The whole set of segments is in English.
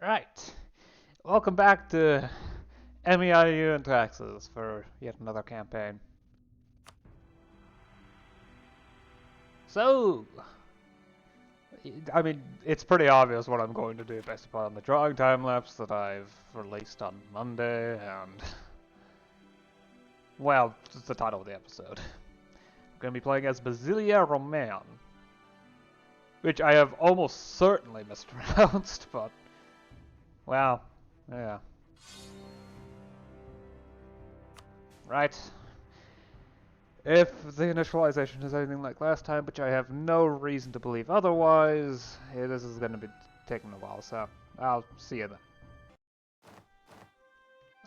Right. Welcome back to MEIOU and Taxes for yet another campaign. So, I mean, it's pretty obvious what I'm going to do based upon the drawing time lapse that I've released on Monday, and well, it's the title of the episode. I'm going to be playing as Basilia Roman, which I have almost certainly mispronounced, but well, yeah. Right. If the initialization is anything like last time, which I have no reason to believe otherwise, this is going to be taking a while, so I'll see you then.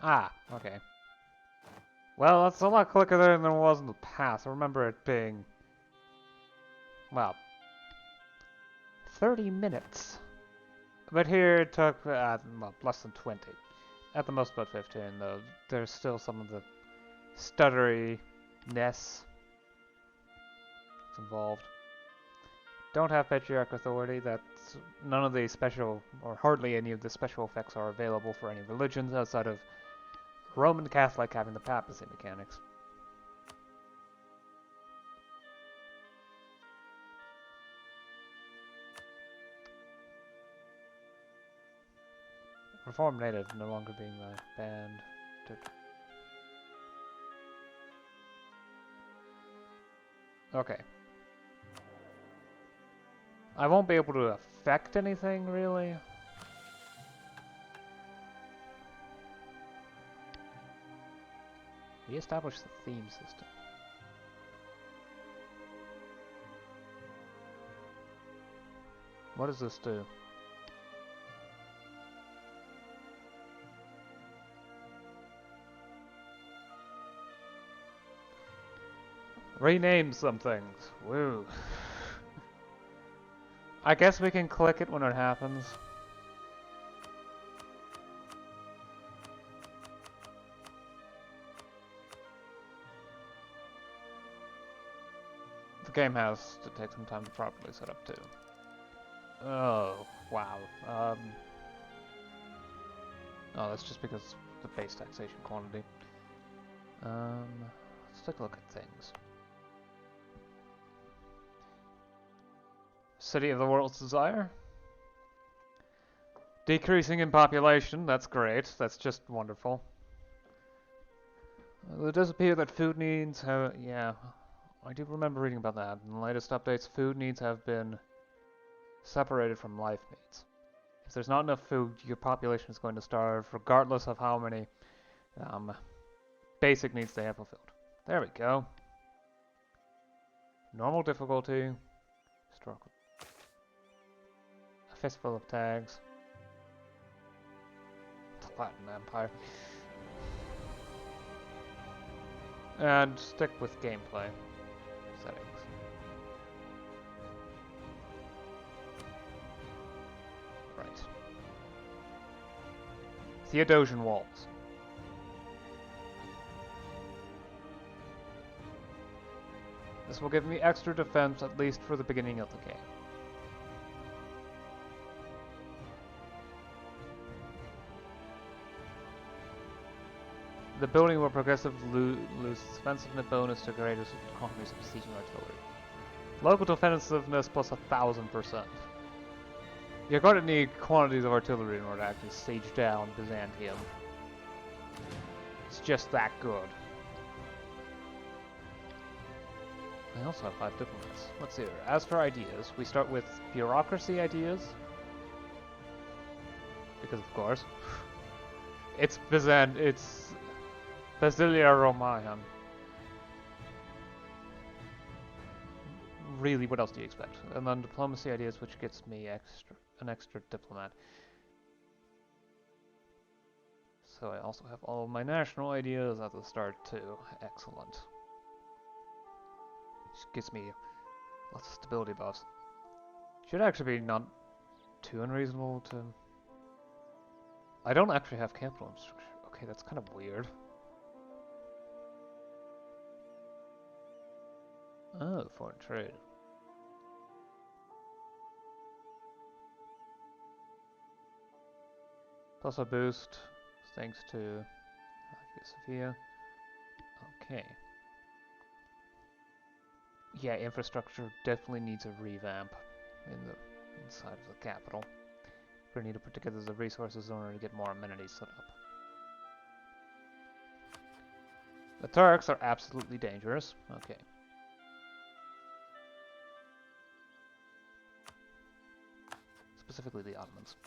Ah, okay. Well, that's a lot quicker than it was in the past. I remember it being, well, 30 minutes. But here it took, well, less than 20. At the most about 15, though. There's still some of the stutteriness involved. Don't have Patriarch Authority. That's none of the special, or hardly any of the special effects are available for any religions outside of Roman Catholic having the papacy mechanics. Reformed Native no longer being banned. Okay. I won't be able to affect anything, really. Reestablish the theme system. What does this do? Rename some things. Woo. I guess we can click it when it happens. The game has to take some time to properly set up too. Oh, wow. Oh, that's just because the base taxation quantity. Let's take a look at things. City of the World's Desire. Decreasing in population, that's great. That's just wonderful. It does appear that food needs have, yeah, I do remember reading about that. In the latest updates, food needs have been separated from life needs. If there's not enough food, your population is going to starve, regardless of how many basic needs they have fulfilled. There we go. Normal difficulty. Historical. A fistful of tags. The Latin Empire. And stick with gameplay settings. Right. Theodosian Walls. This will give me extra defense, at least for the beginning of the game. The building will progressively lose defensiveness bonus to greatest quantities of besieging artillery. Local defensiveness plus 1,000%. You're going to need quantities of artillery in order to actually siege down Byzantium. It's just that good. I also have 5 diplomats. Let's see here. As for ideas, we start with bureaucracy ideas. Because of course. It's Basilia Roman. Really, what else do you expect? And then diplomacy ideas, which gets me an extra diplomat. So I also have all of my national ideas at the start too. Excellent. Which gives me lots of stability buffs. Should actually be not too unreasonable to... I don't actually have capital infrastructure. Okay, that's kind of weird. Oh, foreign trade. Plus a boost, thanks to Sophia. Okay. Yeah, infrastructure definitely needs a revamp inside of the capital. We need to put together the resources in order to get more amenities set up. The Turks are absolutely dangerous. Okay. Specifically the Ottomans.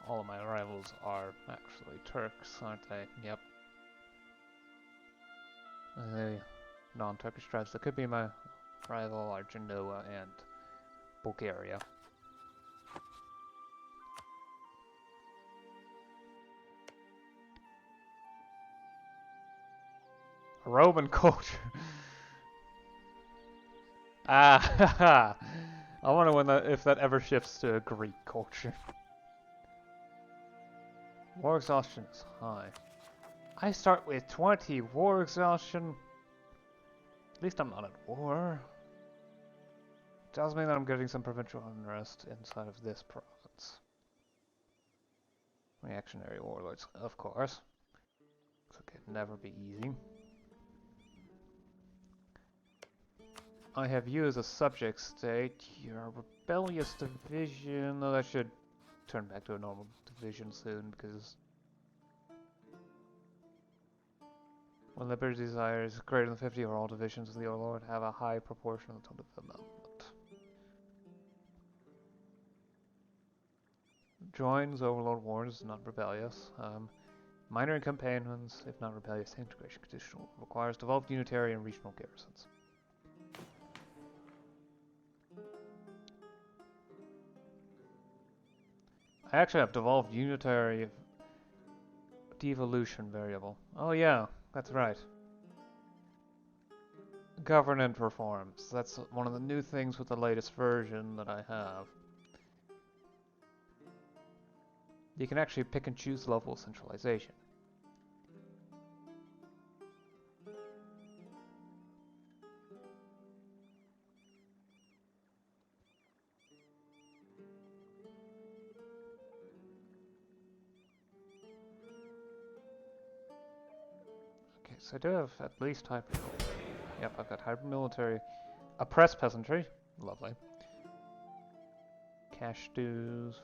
All of my rivals are actually Turks, aren't they? Yep. The non-Turkish tribes that could be my rival are Genoa and Bulgaria. Roman culture. Ah, I wonder if that ever shifts to a Greek culture. War exhaustion is high. I start with 20 war exhaustion. At least I'm not at war. Tells me that I'm getting some provincial unrest inside of this province. Reactionary warlords, of course. It can never be easy. I have you as a subject state. You're a rebellious division. Though that should turn back to a normal division soon because when liberty desires greater than 50 or all divisions of the overlord have a high proportion of the total development. Joins overlord wars, not rebellious. Minor campaigns, if not rebellious, integration conditional. Requires developed unitary and regional garrisons. I actually have devolved unitary devolution variable. Oh yeah, that's right. Governance reforms. That's one of the new things with the latest version that I have. You can actually pick and choose level of centralization. Okay, so I do have at least hyper military. Yep, I've got hyper military. Oppressed peasantry. Lovely. Cash dues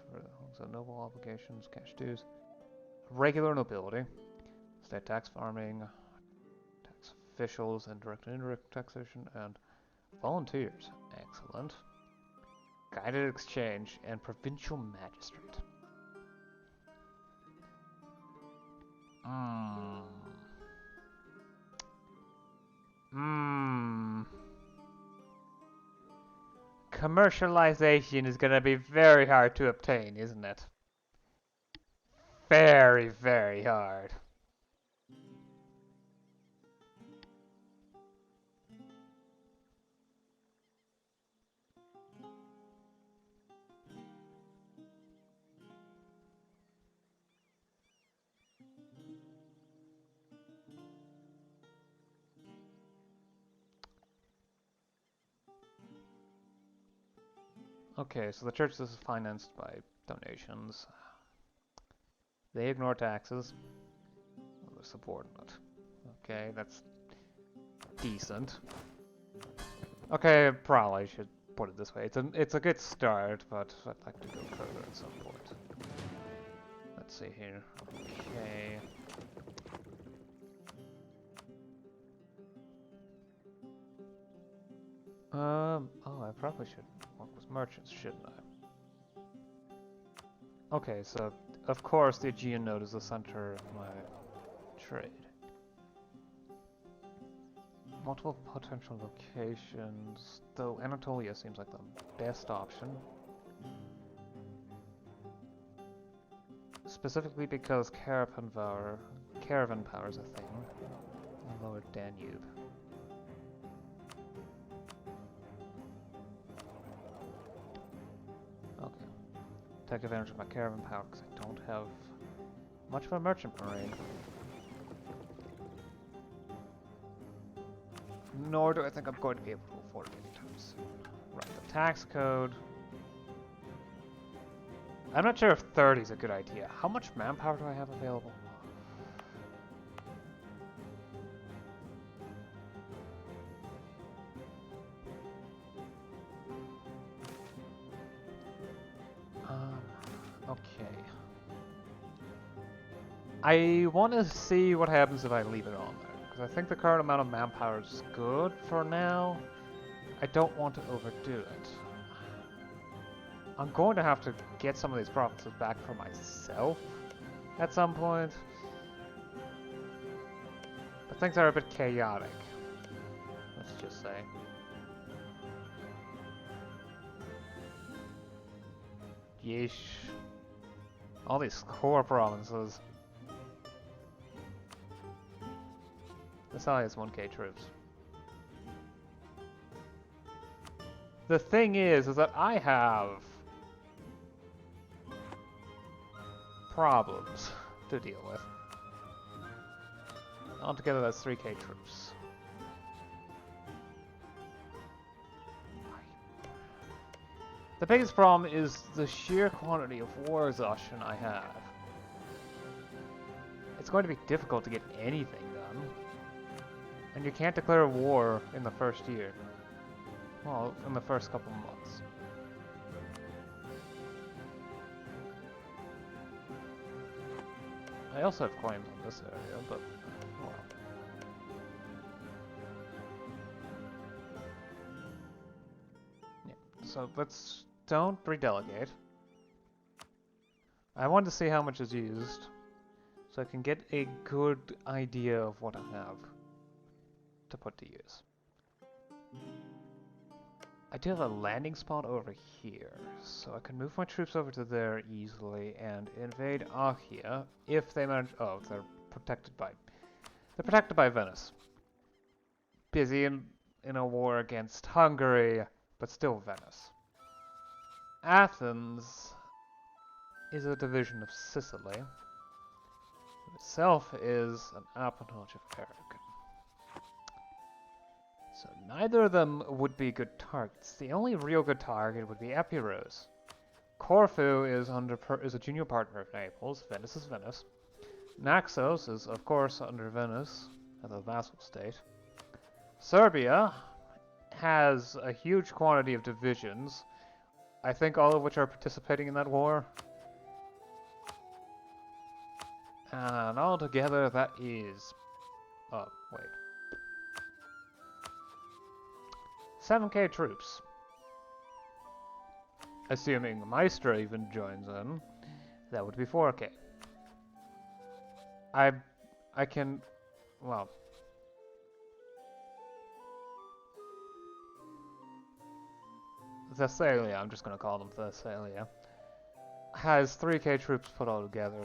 for noble obligations, cash dues. Regular nobility. State tax farming. Tax officials and direct and indirect taxation. And volunteers. Excellent. Guided exchange and provincial magistrate. Commercialization is gonna be very hard to obtain, isn't it? Very, very hard. Okay, so the church is financed by donations. They ignore taxes. They're subordinate. Okay, that's decent. Okay, probably should put it this way. It's a good start, but I'd like to go further at some point. Let's see here. Okay. Oh, I probably should work with merchants, shouldn't I? Okay, so of course the Aegean node is the center of my trade. Multiple potential locations, though Anatolia seems like the best option. Specifically because caravan power is a thing. The lower Danube. Okay. Take advantage of my caravan power because I don't have much of a merchant marine. Nor do I think I'm going to be able to afford it anytime soon. Right, the tax code. I'm not sure if 30 is a good idea. How much manpower do I have available? Okay. I want to see what happens if I leave it on there, because I think the current amount of manpower is good for now. I don't want to overdo it. I'm going to have to get some of these provinces back for myself at some point. But things are a bit chaotic, let's just say. Yeesh. All these core provinces. This only has 1k troops. The thing is that I have problems to deal with. Altogether, that's 3k troops. The biggest problem is the sheer quantity of war exhaustion I have. It's going to be difficult to get anything done. And you can't declare war in the first year. Well, in the first couple months. I also have claims on this area, but well. Yeah, so don't redelegate. I want to see how much is used, so I can get a good idea of what I have to put to use. I do have a landing spot over here, so I can move my troops over to there easily and invade Achia if they manage. Oh, they're protected by Venice. Busy in a war against Hungary, but still Venice. Athens is a division of Sicily. Itself is an appanage of Aragon. So neither of them would be good targets. The only real good target would be Epirus. Corfu is a junior partner of Naples. Venice is Venice. Naxos is, of course, under Venice as a vassal state. Serbia has a huge quantity of divisions, I think all of which are participating in that war. And altogether that is... oh, wait. 7k troops. Assuming Maestro even joins in, that would be 4k. I can... well... Thessalia, I'm just going to call them Thessalia, has 3k troops put all together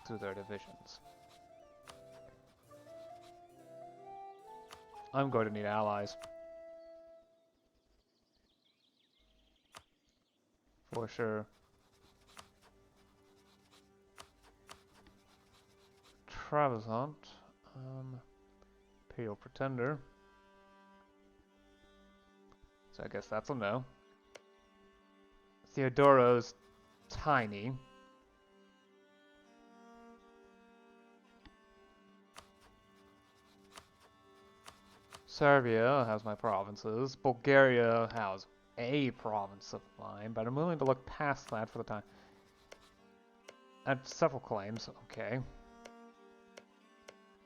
through their divisions. I'm going to need allies. For sure. Trebizond, Imperial Pretender. So I guess that's a no. Theodoro's tiny. Serbia has my provinces. Bulgaria has a province of mine, but I'm willing to look past that for the time. I have several claims, okay.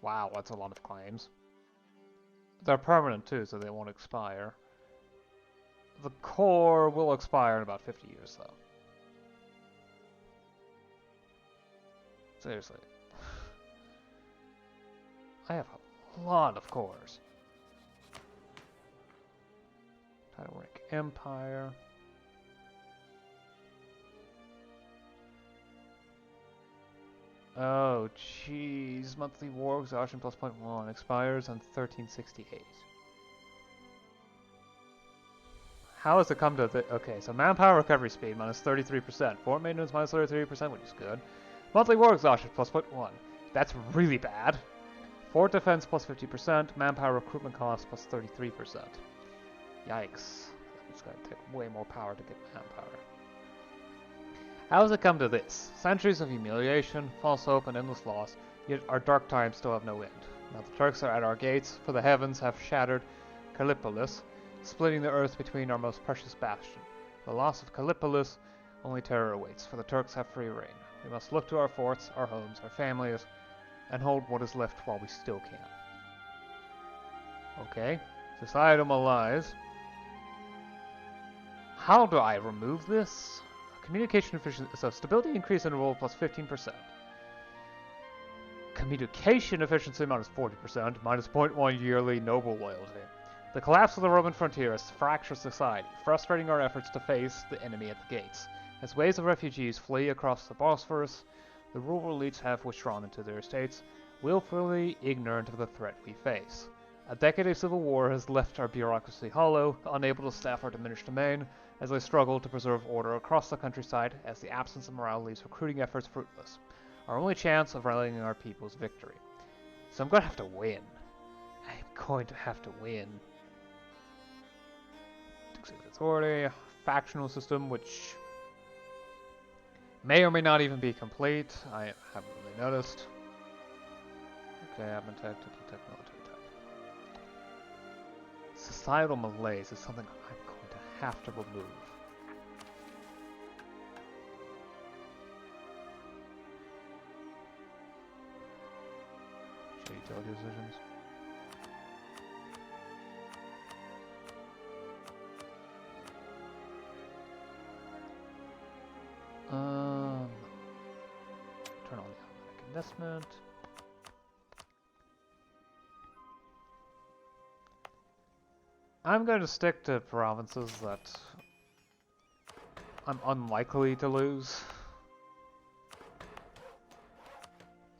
Wow, that's a lot of claims. They're permanent too, so they won't expire. The core will expire in about 50 years, though. Seriously. I have a lot of cores. Titleric Empire. Oh, jeez. Monthly war exhaustion plus 0.1 expires on 1368. How has it come to the... okay, so manpower recovery speed minus 33%. Fort maintenance minus 33%, which is good. Monthly war exhaustion plus 0.1. That's really bad. Fort defense plus 50%. Manpower recruitment cost plus 33%. Yikes. It's going to take way more power to get manpower. How has it come to this? Centuries of humiliation, false hope, and endless loss, yet our dark times still have no end. Now the Turks are at our gates, for the heavens have shattered Callipolis, splitting the earth between our most precious bastion. The loss of Callipolis, only terror awaits, for the Turks have free reign. We must look to our forts, our homes, our families, and hold what is left while we still can. Okay, societal malaise. How do I remove this? Communication efficiency, so stability increase interval plus 15%. Communication efficiency minus 40%, minus 0.1 yearly noble loyalty. The collapse of the Roman frontier has fractured society, frustrating our efforts to face the enemy at the gates. As waves of refugees flee across the Bosphorus, the rural elites have withdrawn into their estates, willfully ignorant of the threat we face. A decade of civil war has left our bureaucracy hollow, unable to staff our diminished domain, as they struggle to preserve order across the countryside, as the absence of morale leaves recruiting efforts fruitless. Our only chance of rallying our people is victory. So I'm going to have to win. I'm going to have to win. Executive authority, factional system, which may or may not even be complete. I haven't really noticed. Okay, admin tech, military tech. Societal malaise is something I'm going to have to remove. Utility decisions. Turn on the automatic investment. I'm going to stick to provinces that I'm unlikely to lose.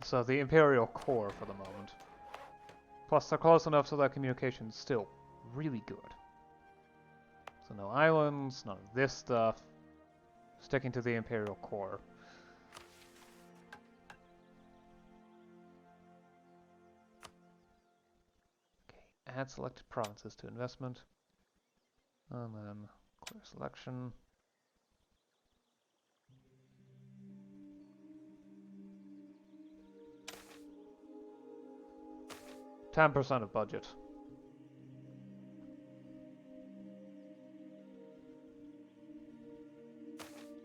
So the Imperial Core for the moment. Plus they're close enough so that communication's still really good. So no islands, none of this stuff. Sticking to the Imperial Core. Okay, add selected provinces to investment. And then clear selection. %10 of budget.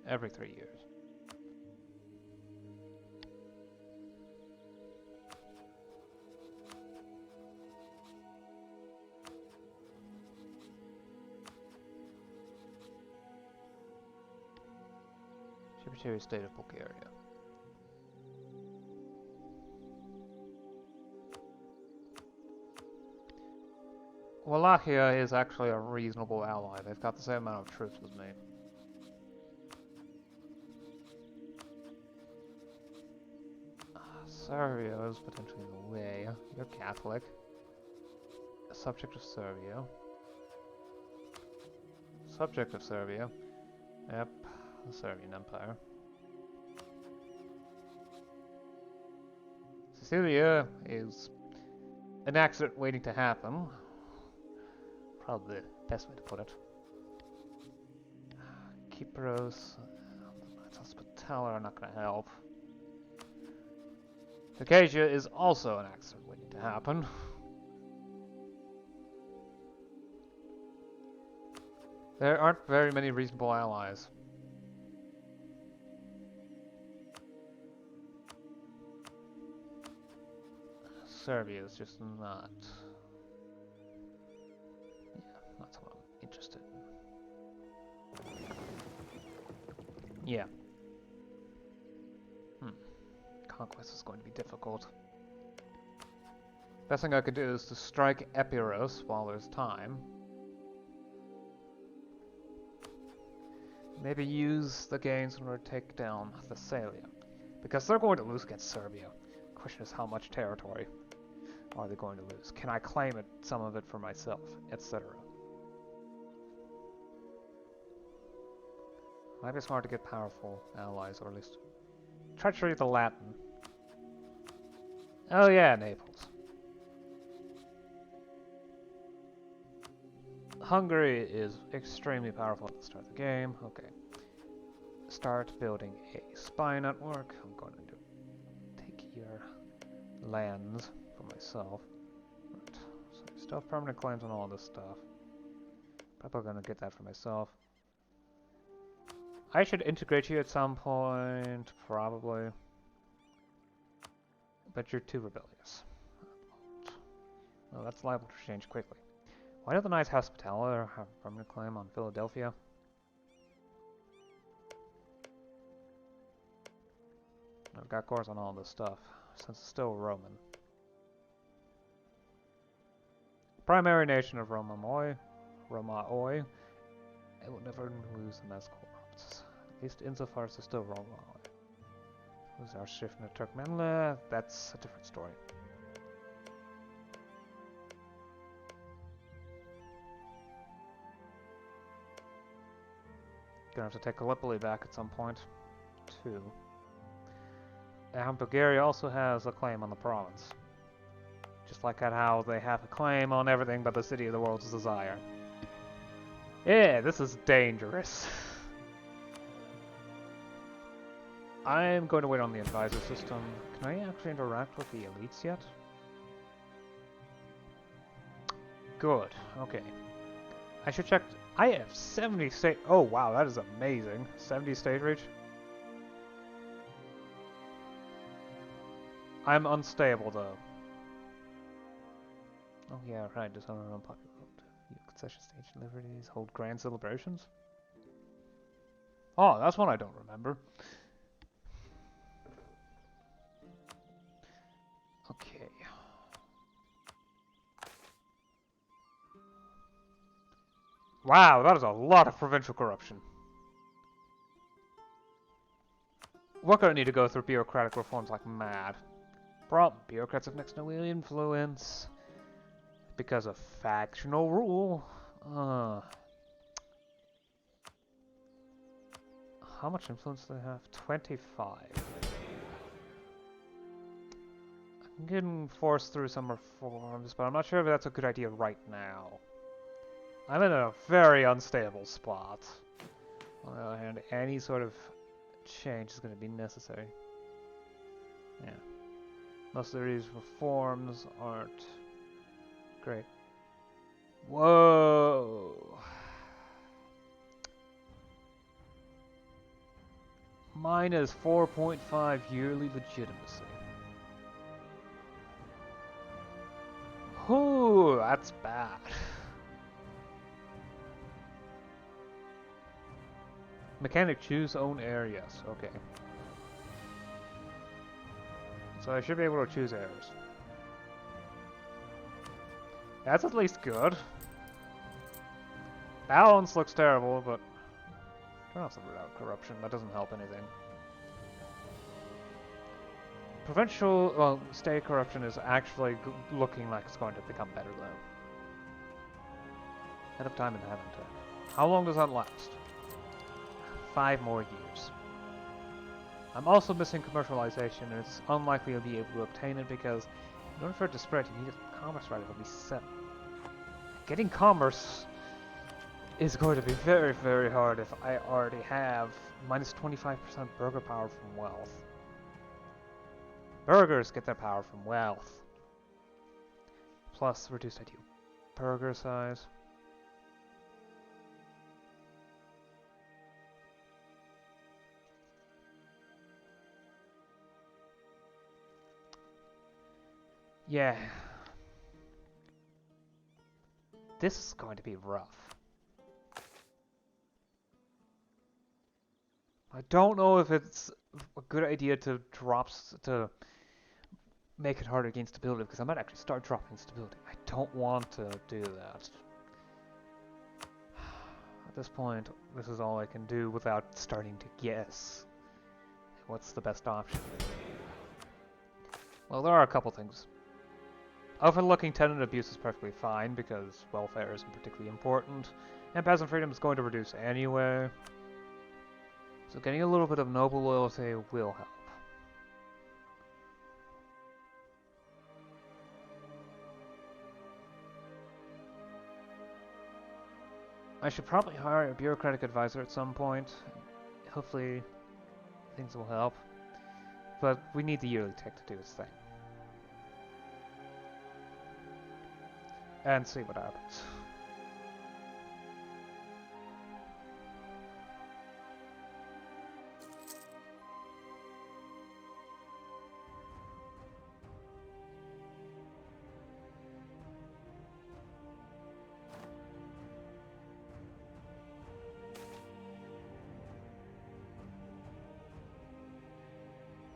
Every 3 years. Tributary state of Bulgaria. Wallachia is actually a reasonable ally. They've got the same amount of troops as me. Serbia is potentially in the way. You're Catholic. A subject of Serbia. Subject of Serbia. Yep, the Serbian Empire. Sicilia is an accident waiting to happen. Probably the best way to put it. Kypros, the Hospitaller are not going to help. Circassia is also an accident waiting to happen. There aren't very many reasonable allies. Serbia is just not... Yeah, not what I'm interested in. Yeah. Conquest is going to be difficult. Best thing I could do is to strike Epirus while there's time. Maybe use the gains in order to take down Thessalia. Because they're going to lose against Serbia. The question is how much territory are they going to lose? Can I claim it, some of it for myself, etc. Might be smart to get powerful allies, or at least treachery to Latin. Oh yeah, Naples. Hungary is extremely powerful at the start of the game. Okay. start building a spy network. I'm going to take your lands for myself. Right. So I still have permanent claims on all this stuff. Probably gonna get that for myself. I should integrate you at some point, probably. But you're too rebellious. Well, that's liable to change quickly. Why do the Knights Hospitaller have a permanent claim on Philadelphia? I've got cores on all this stuff, since it's still Roman. Primary nation of Romaoi. It will never lose them as corrupts. At least insofar as they're still Romaoi. Who's our shift in Turkmenla? That's a different story. Gonna have to take Gallipoli back at some point, too. And Bulgaria also has a claim on the province. Just like how they have a claim on everything but the city of the world's desire. Yeah, this is dangerous. I'm going to wait on the advisor system. Can I actually interact with the elites yet? Good, okay. I should check. I have 70 state. Oh wow, that is amazing. 70 state reach. I'm unstable though. Oh yeah, right. Just on an unpopular road. Concession stage liberties. Hold grand celebrations. Oh, that's one I don't remember. Okay. Wow, that is a lot of provincial corruption. We're gonna need to go through bureaucratic reforms like mad. Problem: bureaucrats have next to no influence because of factional rule. How much influence do they have? 25. I'm getting forced through some reforms, but I'm not sure if that's a good idea right now. I'm in a very unstable spot. On the other hand, any sort of change is going to be necessary. Yeah. Most of these reforms aren't great. Whoa! Mine is 4.5 yearly legitimacy. Ooh, that's bad. Mechanic choose own areas. Okay. So I should be able to choose areas. That's at least good. Balance looks terrible, but turn off the root out corruption. That doesn't help anything. Provincial, well, state corruption is actually looking like it's going to become better though. Head of time in heaven tech. How long does that last? 5 more years. I'm also missing commercialization, and it's unlikely you'll be able to obtain it because in order for it to spread, you need a commerce rate of at least 7. Getting commerce is going to be very, very hard if I already have minus 25% burger power from wealth. Burgers get their power from wealth. Plus reduced ideal burger size. Yeah. This is going to be rough. I don't know if it's a good idea to make it harder against stability, because I might actually start dropping stability. I don't want to do that. At this point, this is all I can do without starting to guess what's the best option. Well, there are a couple things. Overlooking tenant abuse is perfectly fine because welfare isn't particularly important, and peasant freedom is going to reduce anyway. So getting a little bit of noble loyalty will help. I should probably hire a bureaucratic advisor at some point. hopefully things will help. But we need the yearly tick to do its thing. And see what happens.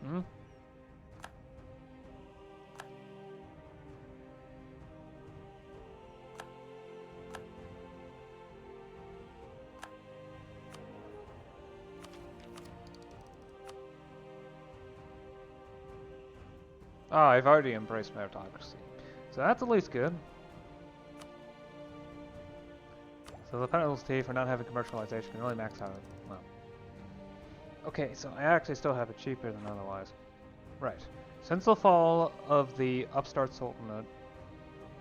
Hmm? Oh, I've already embraced meritocracy. So that's at least good. So the penalty for not having commercialization can only max out. Well. Okay, so I actually still have it cheaper than otherwise. Right. Since the fall of the upstart sultanate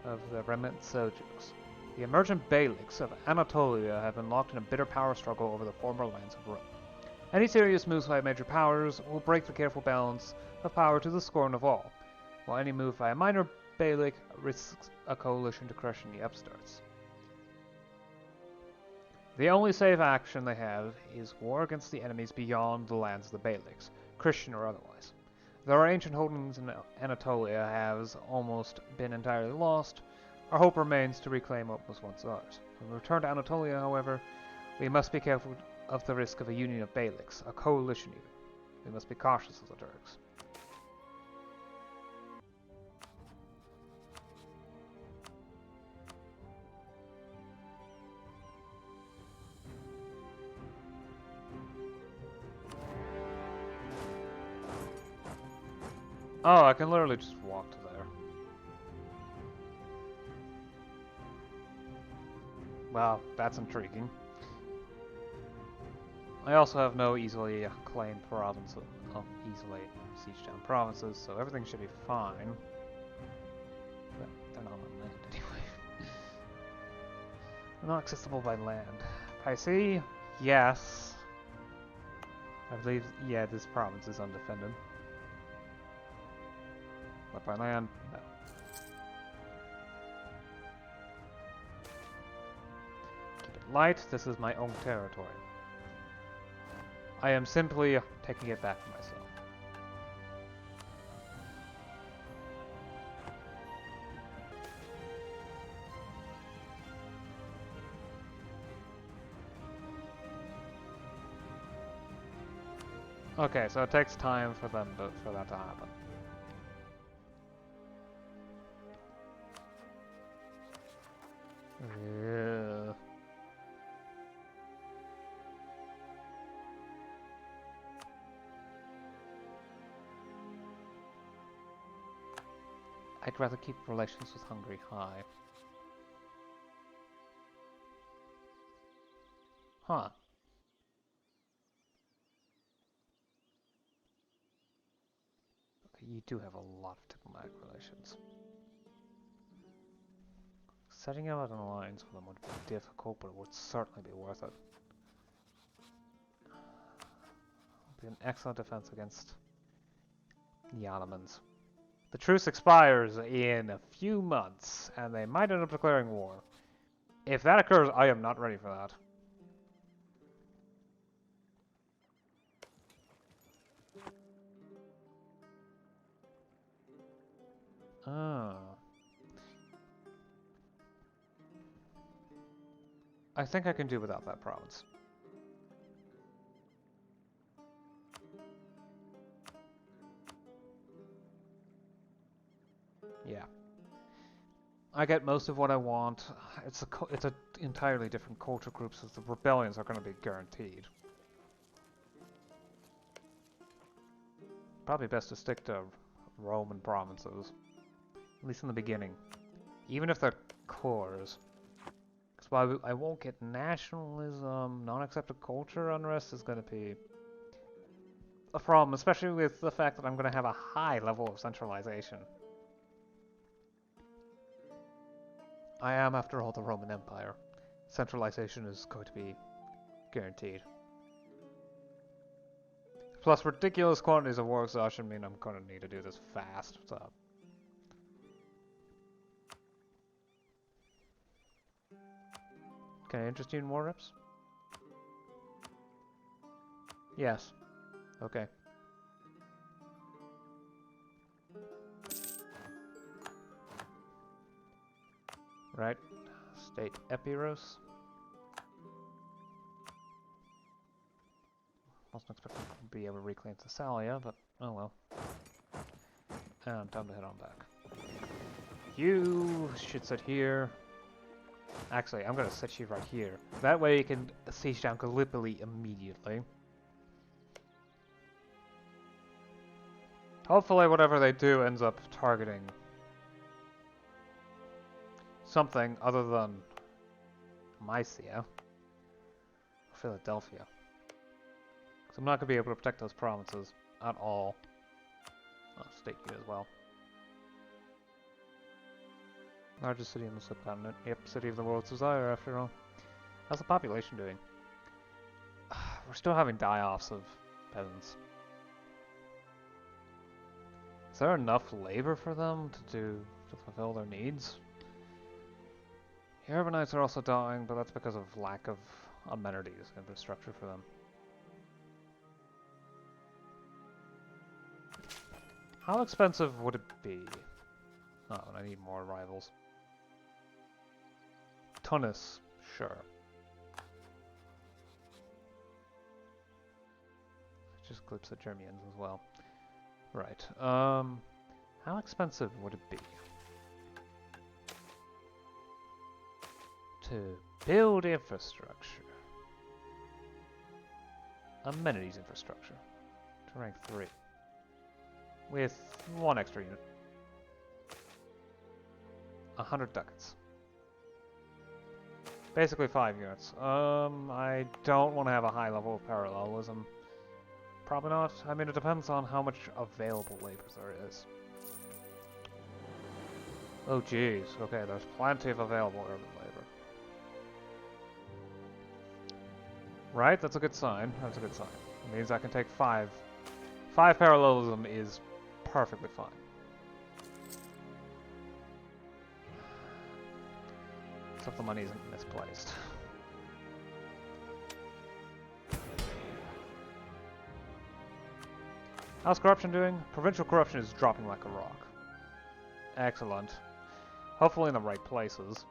of the remnant Seljuks, the emergent beyliks of Anatolia have been locked in a bitter power struggle over the former lands of Rome. Any serious moves by major powers will break the careful balance of power to the scorn of all, while any move by a minor beylik risks a coalition to crushing the upstarts. The only safe action they have is war against the enemies beyond the lands of the beyliks, Christian or otherwise. Though our ancient holdings in Anatolia has almost been entirely lost, our hope remains to reclaim what was once ours. When we return to Anatolia, however, we must be careful of the risk of a union of beyliks, a coalition even. We must be cautious of the Turks. Oh, I can literally just walk to there. Wow, that's intriguing. I also have no easily claimed provinces, easily sieged down provinces, so everything should be fine. But they're not on land anyway. They're not accessible by land. By sea? Yes. I believe, yeah, this province is undefended. But by land, no. Keep it light, this is my own territory. I am simply taking it back for myself. Okay, so it takes time for them for that to happen. Yeah. I'd rather keep relations with Hungary high. Huh. Okay, you do have a lot of diplomatic relations. Setting out an alliance with them would be difficult, but it would certainly be worth it. It would be an excellent defense against the Ottomans. The truce expires in a few months, and they might end up declaring war. If that occurs, I am not ready for that. Ah. I think I can do without that province. Yeah. I get most of what I want. It's a entirely different culture group, so the rebellions are going to be guaranteed. Probably best to stick to Roman provinces, at least in the beginning, even if they're cores. Because while I won't get nationalism, non-accepted culture unrest is going to be a problem, especially with the fact that I'm going to have a high level of centralization. I am, after all, the Roman Empire. Centralization is going to be guaranteed. Plus ridiculous quantities of war exhaustion mean I'm gonna need to do this fast, so. Can I interest you in war reps? Yes. Okay. Right. State Epiros. Wasn't expecting to be able to reclaim Thessalia, but oh well. And time to head on back. You should sit here. Actually, I'm gonna set you right here. That way you can siege down Gallipoli immediately. Hopefully whatever they do ends up targeting something other than Mysia or Philadelphia. Because I'm not going to be able to protect those provinces at all. Oh, state you as well. Largest city in the subcontinent. Yep, city of the world's desire after all. How's the population doing? We're still having die-offs of peasants. Is there enough labor for them to fulfill their needs? The urbanites are also dying, but that's because of lack of amenities, infrastructure for them. How expensive would it be? Oh, and I need more rivals. Tunis, sure. Just clips the Germans as well. Right. How expensive would it be to build infrastructure? Amenities infrastructure to rank 3 with 1 extra unit. 100 ducats. Basically 5 units. I don't want to have a high level of parallelism. Probably not. I mean, it depends on how much available labor there is. Oh geez, okay, there's plenty of available urban labor. Right, that's a good sign. That's a good sign. It means I can take 5. 5 parallelism is perfectly fine. Except the money isn't misplaced. How's corruption doing? Provincial corruption is dropping like a rock. Excellent. Hopefully in the right places.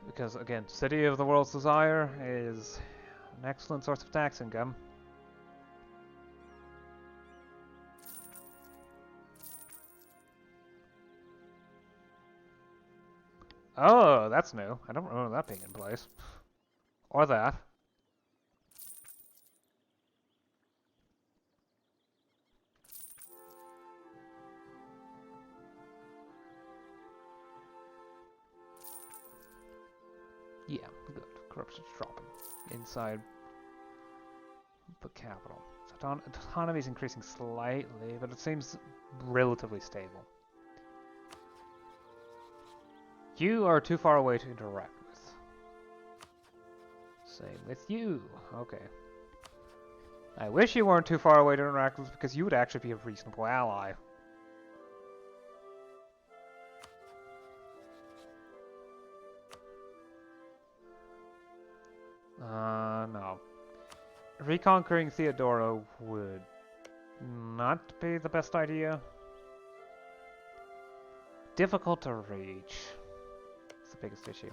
Because, again, City of the World's Desire is an excellent source of tax income. Oh, that's new. I don't remember that being in place. Or that. Yeah, good. Corruption's dropping. Inside the capital. So autonomy is increasing slightly, but it seems relatively stable. You are too far away to interact with. Same with you. Okay. I wish you weren't too far away to interact with, because you would actually be a reasonable ally. No. Reconquering Theodora would not be the best idea. Difficult to reach. It's the biggest issue.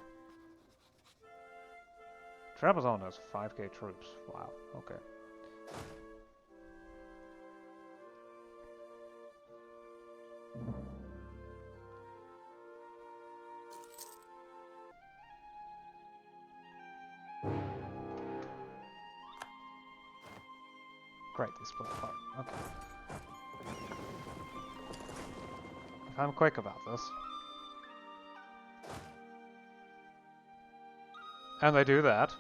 Trebizond has 5k troops. Wow, okay. Great, they split apart. Okay. If I'm quick about this. And they do that.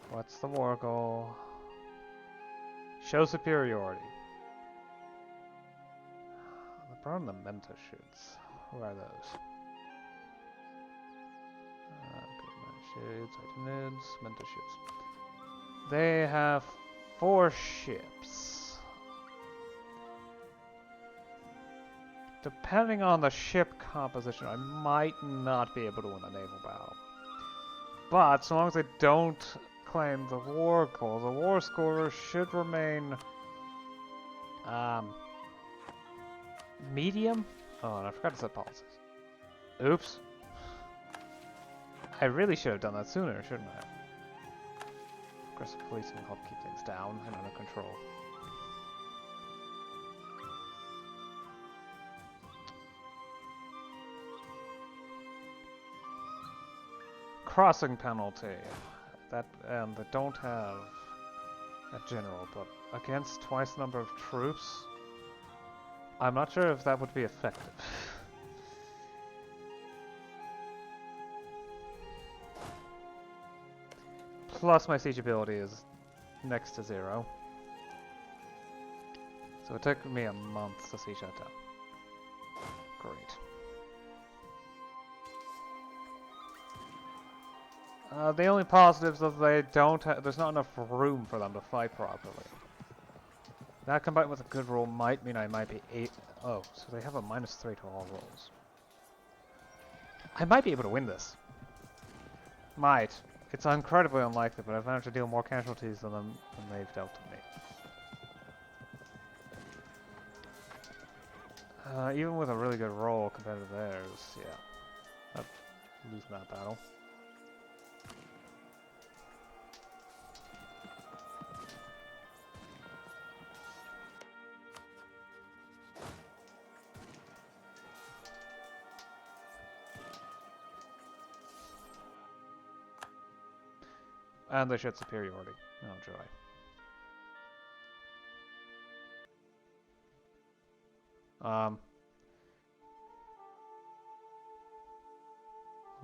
What's the war goal? Show superiority. The burn the Menta shoots. Who are those? Shades, Titanids, Mentor ships. They have 4 ships. Depending on the ship composition, I might not be able to win a naval battle. But so long as they don't claim the war goal, the war score should remain medium? Oh, and I forgot to set policies. Oops. I really should have done that sooner, shouldn't I? Aggressive policing will help keep things down and under control. Crossing penalty. That they don't have a general, but against twice the number of troops, I'm not sure if that would be effective. Plus my siege ability is next to 0. So it took me a month to siege that down. Great. The only positives is they don't there's not enough room for them to fight properly. That combined with a good roll might mean I might be oh, so they have a -3 to all rolls. I might be able to win this. Might. It's incredibly unlikely, but I've managed to deal more casualties than they've dealt to me. Even with a really good roll compared to theirs, yeah. I'm losing that battle. And they showed superiority. Oh, joy.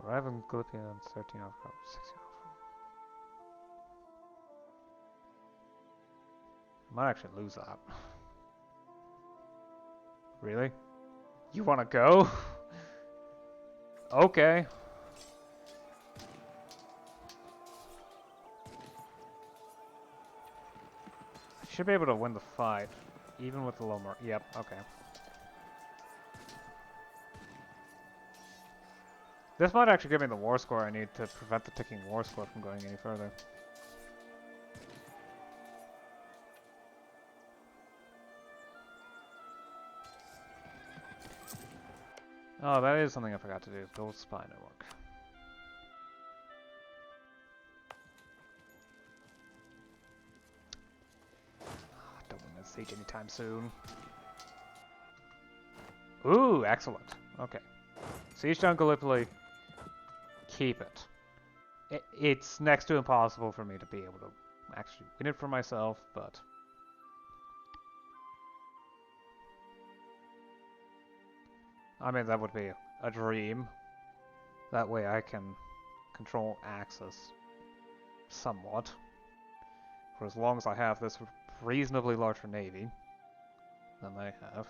Arrive in Gallipoli on 13 off, 16 off. I might actually lose that. Really? You wanna go? Okay. Should be able to win the fight, even with the low mark. Yep, okay. This might actually give me the war score I need to prevent the ticking war score from going any further. Oh, that is something I forgot to do. Build spy network. Don't win this siege anytime soon. Ooh, excellent. Okay. Siege down Gallipoli. Keep it. It's next to impossible for me to be able to actually win it for myself, but... I mean, that would be a dream. That way I can control Axis somewhat. For as long as I have this reasonably larger navy than they have.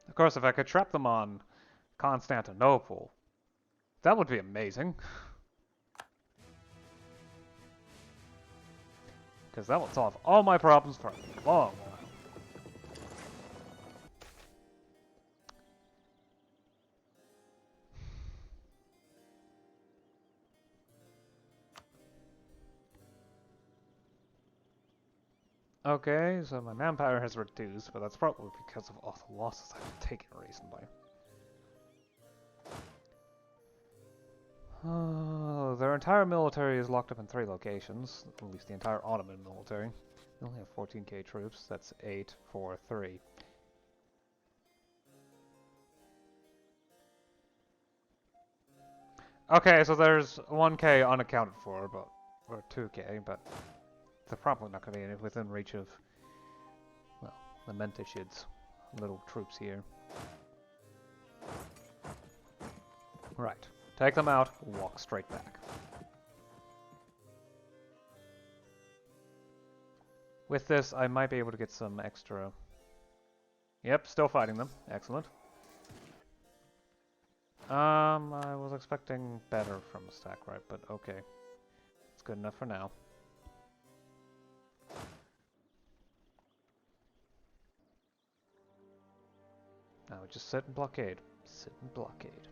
Of course, if I could trap them on Constantinople, that would be amazing. Because that would solve all my problems for a long while. Okay, so my manpower has reduced, but that's probably because of all the losses I've taken recently. Their entire military is locked up in 3 locations, at least the entire Ottoman military. They only have 14k troops, that's 8, 4, 3. Okay, so there's 1k unaccounted for, but, or 2k, but they're probably not going to be within reach of, well, the Mentishid's little troops here. Right. Take them out, walk straight back. With this, I might be able to get some extra... Yep, still fighting them. Excellent. I was expecting better from a stack right, but okay. It's good enough for now. Now we just sit and blockade. Sit and blockade.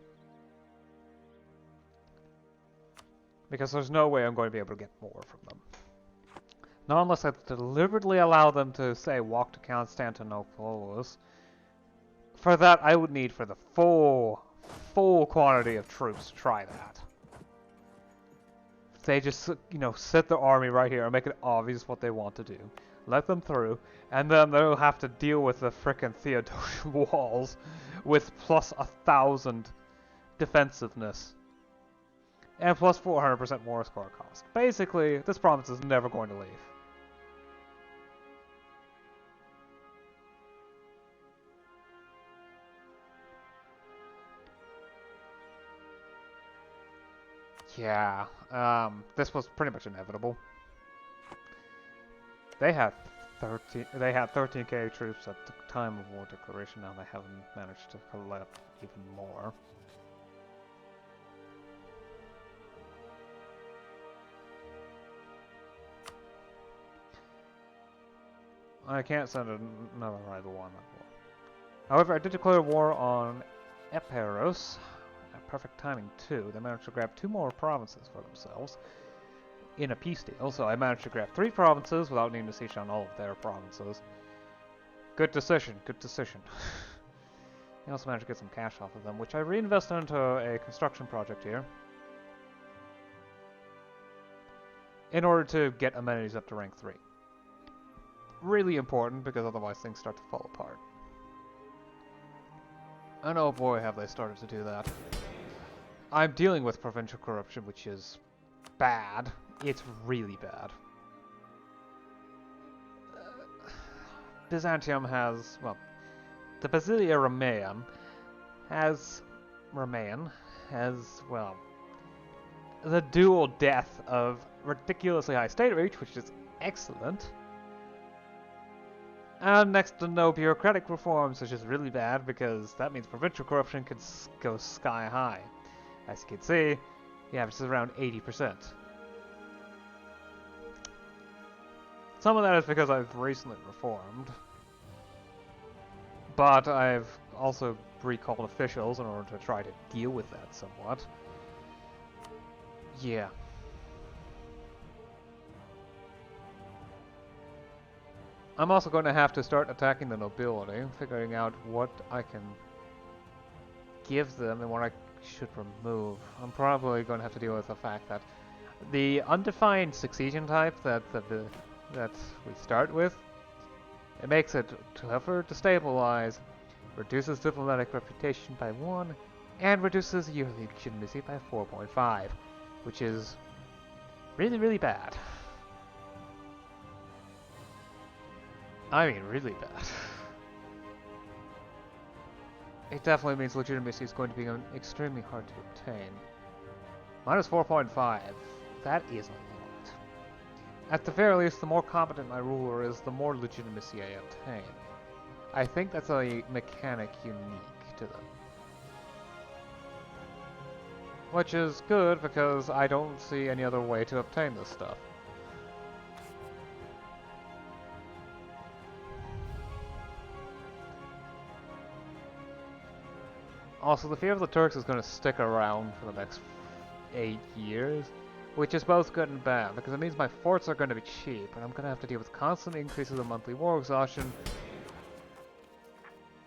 Because there's no way I'm going to be able to get more from them. Not unless I deliberately allow them to, say, walk to Constantinople. For that, I would need for the full quantity of troops to try that. They just, you know, set their army right here and make it obvious what they want to do. Let them through, and then they'll have to deal with the frickin' Theodosian Walls with plus 1,000 defensiveness. And plus 400% war score cost. Basically, this province is never going to leave. Yeah, this was pretty much inevitable. They had 13k troops at the time of war declaration. Now they haven't managed to collect even more. I can't send another rival on that war. However, I did declare war on Eperos. Perfect timing too. They managed to grab 2 more provinces for themselves in a peace deal, so I managed to grab 3 provinces without needing to siege on all of their provinces. Good decision, good decision. I also managed to get some cash off of them, which I reinvested into a construction project here in order to get amenities up to rank 3. Really important, because otherwise things start to fall apart. And oh boy, have they started to do that. I'm dealing with provincial corruption, which is bad. It's really bad. Byzantium has, well, the Basilia Romaeum has, well, the dual death of ridiculously high state reach, which is excellent. And next to no bureaucratic reforms, which is really bad because that means provincial corruption could go sky high. As you can see, the average is around 80%. Some of that is because I've recently reformed, but I've also recalled officials in order to try to deal with that somewhat. Yeah. I'm also going to have to start attacking the nobility, figuring out what I can give them and what I should remove. I'm probably going to have to deal with the fact that the undefined succession type that we start with, it makes it tougher to stabilize, reduces diplomatic reputation by 1, and reduces yearly legitimacy by 4.5, which is really, really bad. I mean, really bad. It definitely means legitimacy is going to be extremely hard to obtain. Minus 4.5. That is a lot. At the very least, the more competent my ruler is, the more legitimacy I obtain. I think that's a mechanic unique to them. Which is good, because I don't see any other way to obtain this stuff. Also, the fear of the Turks is going to stick around for the next 8 years, which is both good and bad, because it means my forts are going to be cheap, and I'm going to have to deal with constant increases of monthly war exhaustion,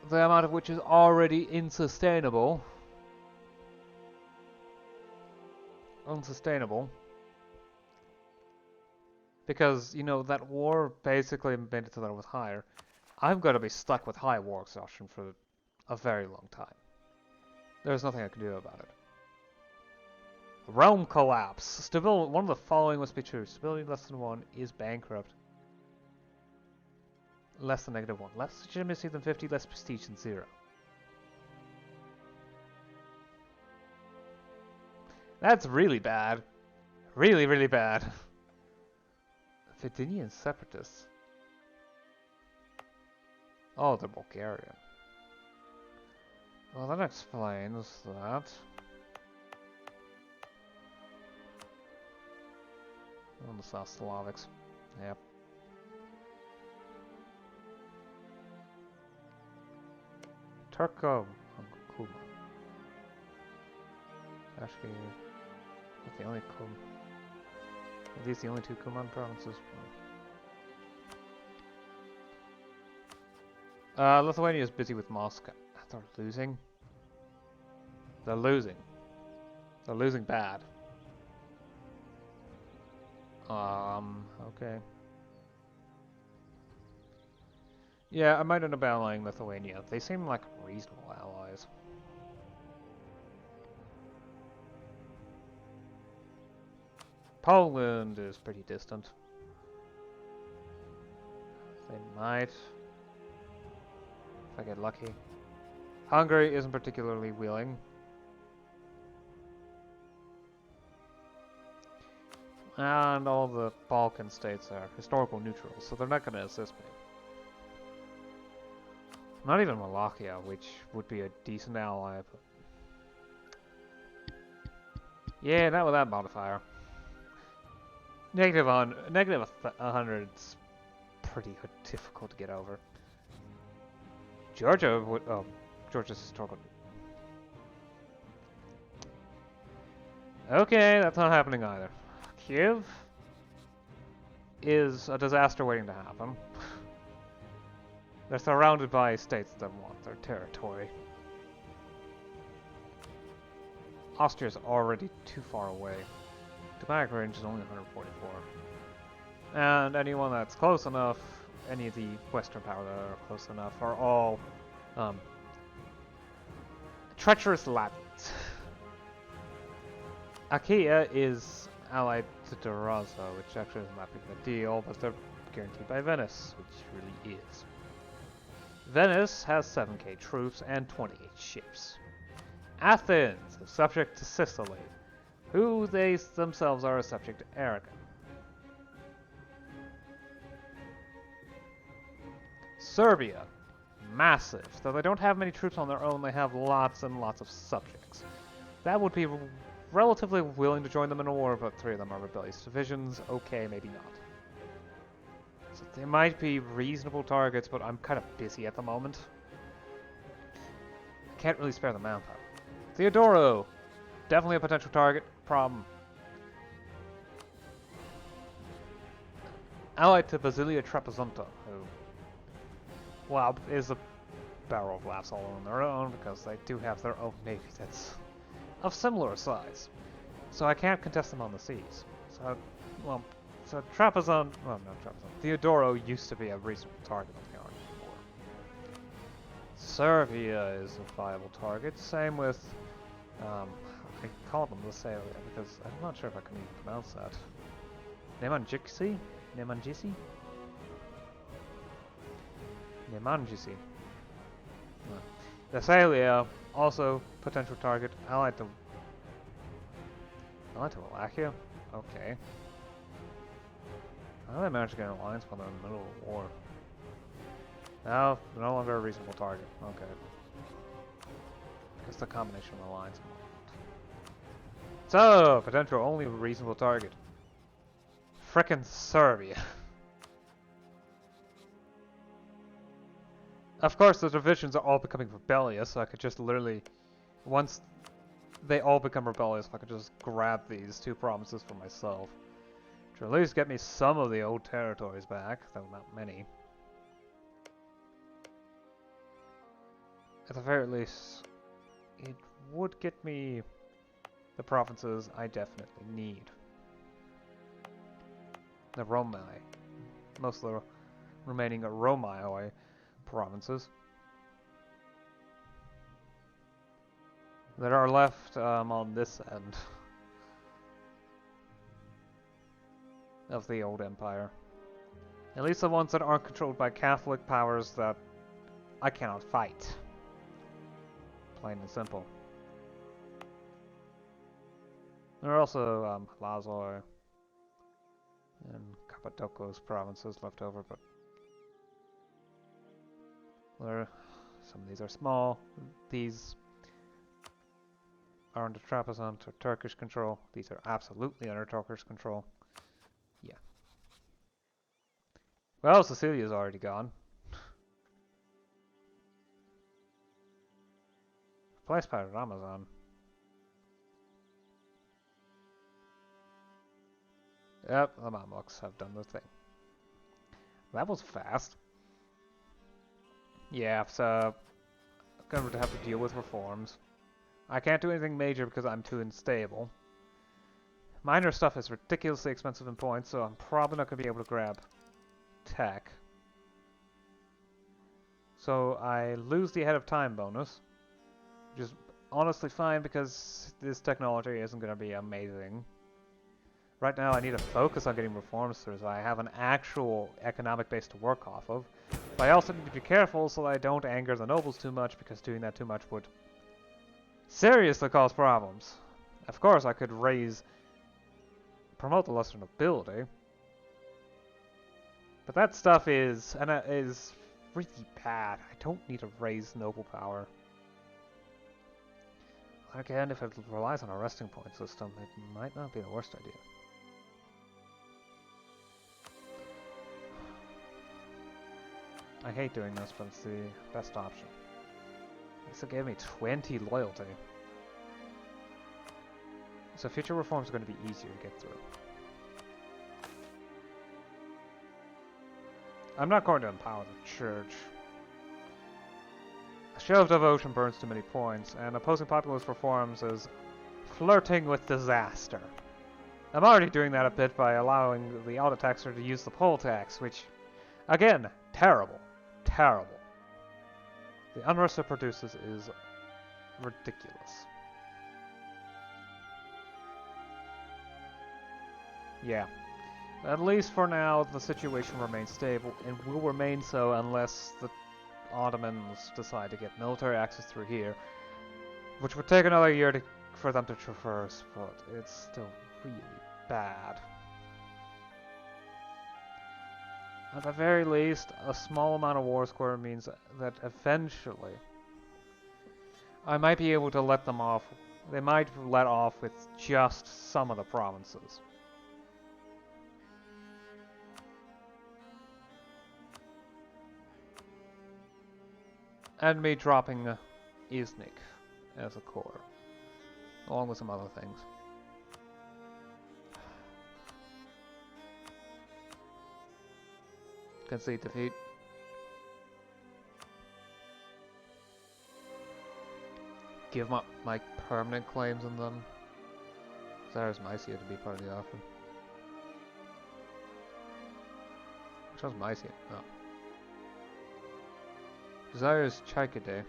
the amount of which is already unsustainable. Because, you know, that war basically made it so that it was higher. I'm going to be stuck with high war exhaustion for a very long time. There's nothing I can do about it. Realm collapse. Stability. One of the following must be true. Stability less than 1 is bankrupt. Less than -1. Less legitimacy than 50. Less prestige than 0. That's really bad. Really, really bad. Vidinian separatists. Oh, they're Bulgarian. Well, that explains that. Oh, the South Slavics. Yep. Turco. Kuma. Actually, that's the only Kum. Are these the only two Kuman provinces? Lithuania is busy with Moscow. They're losing. They're losing. They're losing bad. Okay. Yeah, I might end up allying Lithuania. They seem like reasonable allies. Poland is pretty distant. They might. If I get lucky. Hungary isn't particularly willing. And all the Balkan states are historical neutrals, so they're not going to assist me. Not even Wallachia, which would be a decent ally, but... Yeah, not with that modifier. Negative 100's pretty difficult to get over. Georgia would... Oh, Georgia's historical... Okay, that's not happening either. Kiev is a disaster waiting to happen. They're surrounded by states that want their territory. Austria's already too far away. Diplomatic range is only 144. And anyone that's close enough, any of the Western powers that are close enough, are all treacherous Latins. Achaia is allied to Durazzo, which actually isn't that big of a deal, but they're guaranteed by Venice, which really is. Venice has 7k troops and 28 ships. Athens is subject to Sicily, who they themselves are subject to Aragon. Serbia, massive. Though they don't have many troops on their own, they have lots and lots of subjects. That would be relatively willing to join them in a war, but 3 of them are rebellious divisions. Okay, maybe not. So they might be reasonable targets, but I'm kind of busy at the moment. Can't really spare the manpower. Theodoro, definitely a potential target. Problem. Allied to Basilia Trapezuntata, who, well, is a barrel of laughs all on their own, because they do have their own navy that's of similar size. So I can't contest them on the seas. So, well, so Trapezunt, well, not Trapezunt, Theodoro used to be a reasonable target on the Arctic War. Serbia is a viable target. Same with, I call them Lysalia because I'm not sure if I can even pronounce that. Nemanjisi? Nemanjisi? Nemanjisi. No. Lysalia, also potential target. Allied to Wallachia? Okay. How did I manage to get an alliance when they're in the middle of a war? No, they're no longer a reasonable target. Okay. It's the combination of alliance and whatnot. So, potential only reasonable target. Frickin' Serbia. Of course, the divisions are all becoming rebellious, so I could just literally, once they all become rebellious, I could just grab these 2 provinces for myself. To at least get me some of the old territories back, though not many. At the very least, it would get me the provinces I definitely need. The Romai. Most of the remaining Romai provinces that are left on this end of the old empire. At least the ones that aren't controlled by Catholic powers that I cannot fight. Plain and simple. There are also Lazar and Cappadoco's provinces left over, but Where some of these are small. These are under Trapezoid or Turkish control. These are absolutely under Turkish control. Yeah. Well, Sicilia's already gone. Replaced by Ramazan. Yep, the Mamluks have done the thing. That was fast. Yeah, so I'm going to have to deal with reforms. I can't do anything major because I'm too unstable. Minor stuff is ridiculously expensive in points, so I'm probably not going to be able to grab tech. So I lose the ahead of time bonus, which is honestly fine because this technology isn't going to be amazing. Right now I need to focus on getting reforms through so I have an actual economic base to work off of. But I also need to be careful so that I don't anger the nobles too much, because doing that too much would seriously cause problems. Of course I could promote the lesser nobility. But that stuff is really bad. I don't need to raise noble power. Again, if it relies on a resting point system, it might not be the worst idea. I hate doing this, but it's the best option. This will give me 20 loyalty. So future reforms are going to be easier to get through. I'm not going to empower the church. A show of devotion burns too many points, and opposing populist reforms is flirting with disaster. I'm already doing that a bit by allowing the auto taxer to use the poll tax, which, again, terrible. Terrible. The unrest it produces is ridiculous. Yeah. At least for now, the situation remains stable, and will remain so unless the Ottomans decide to get military access through here, which would take another year for them to traverse, but it's still really bad. At the very least, a small amount of war score means that eventually I might be able to let them off. They might let off with just some of the provinces. And me dropping Iznik as a core, along with some other things. Concede defeat. Give up my permanent claims on them. Desires Mysia to be part of the offer. Which one's Mysia? Oh. Desires Chaikade.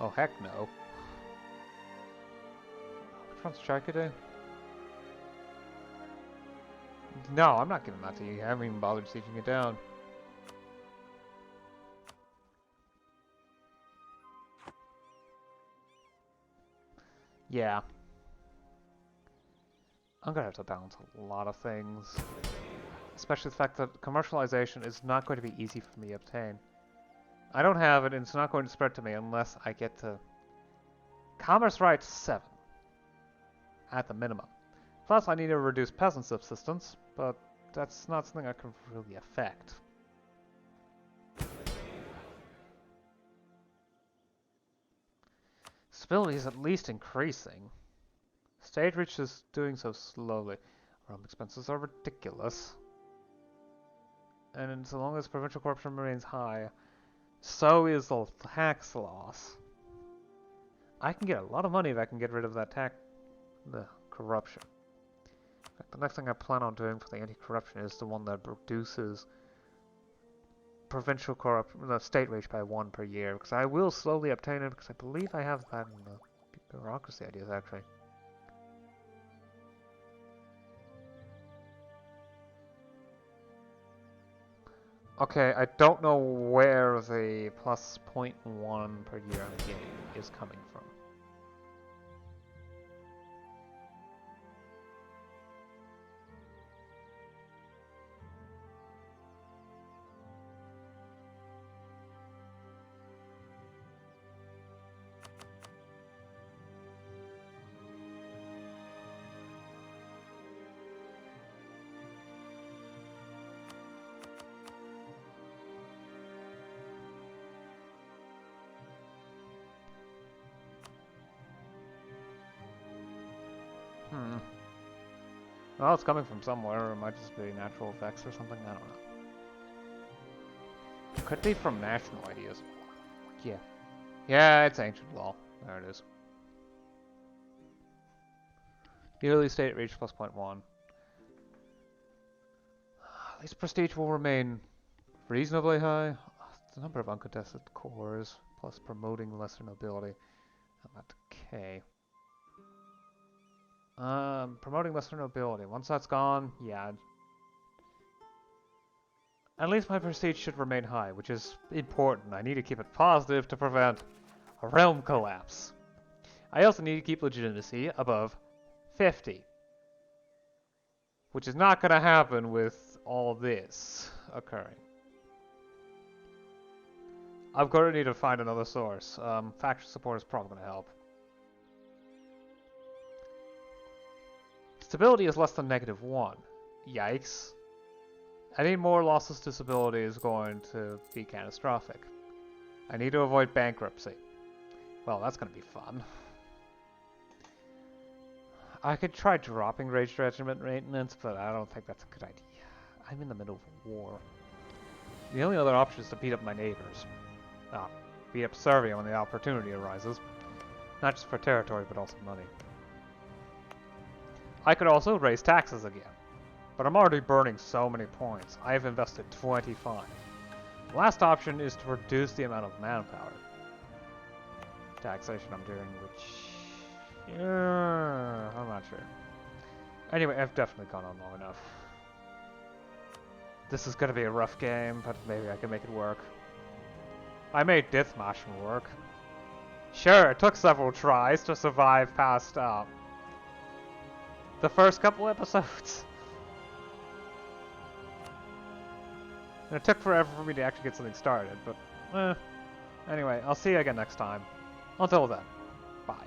Oh heck no. Which one's Chaikade? No, I'm not giving that to you. I haven't even bothered sieging it down. Yeah. I'm gonna have to balance a lot of things. Especially the fact that commercialization is not going to be easy for me to obtain. I don't have it, and it's not going to spread to me unless I get to Commerce Rights 7 at the minimum. Plus, I need to reduce peasant subsistence, but that's not something I can really affect. Stability is at least increasing. State reach is doing so slowly. Realm expenses are ridiculous. And so long as provincial corruption remains high, so is the tax loss. I can get a lot of money if I can get rid of that the corruption. In fact, the next thing I plan on doing for the anti-corruption is the one that reduces provincial corruption, the state rate by 1 per year, because I will slowly obtain it, because I believe I have that in the bureaucracy ideas, actually. Okay, I don't know where the plus 0.1 per year I'm getting is coming from. Well, it's coming from somewhere, or it might just be natural effects or something, I don't know. It could be from national ideas. Yeah. Yeah, it's ancient law. There it is. Yearly state reach plus 0.1. At least prestige will remain reasonably high. The number of uncontested cores, plus promoting lesser nobility. I'm at K. Promoting lesser nobility. Once that's gone, yeah. At least my prestige should remain high, which is important. I need to keep it positive to prevent a realm collapse. I also need to keep legitimacy above 50. Which is not going to happen with all this occurring. I'm going to need to find another source. Faction support is probably going to help. Stability is less than -1. Yikes. Any more losses to stability is going to be catastrophic. I need to avoid bankruptcy. Well, that's going to be fun. I could try dropping rage regiment maintenance, but I don't think that's a good idea. I'm in the middle of a war. The only other option is to beat up my neighbors. Beat up Serbia when the opportunity arises. Not just for territory, but also money. I could also raise taxes again. But I'm already burning so many points. I have invested 25. The last option is to reduce the amount of manpower. Taxation I'm doing, which... I'm not sure. Anyway, I've definitely gone on long enough. This is gonna be a rough game, but maybe I can make it work. I made Deathmatch work. Sure, it took several tries to survive past, the first couple episodes. And it took forever for me to actually get something started, but, anyway, I'll see you again next time. Until then, bye.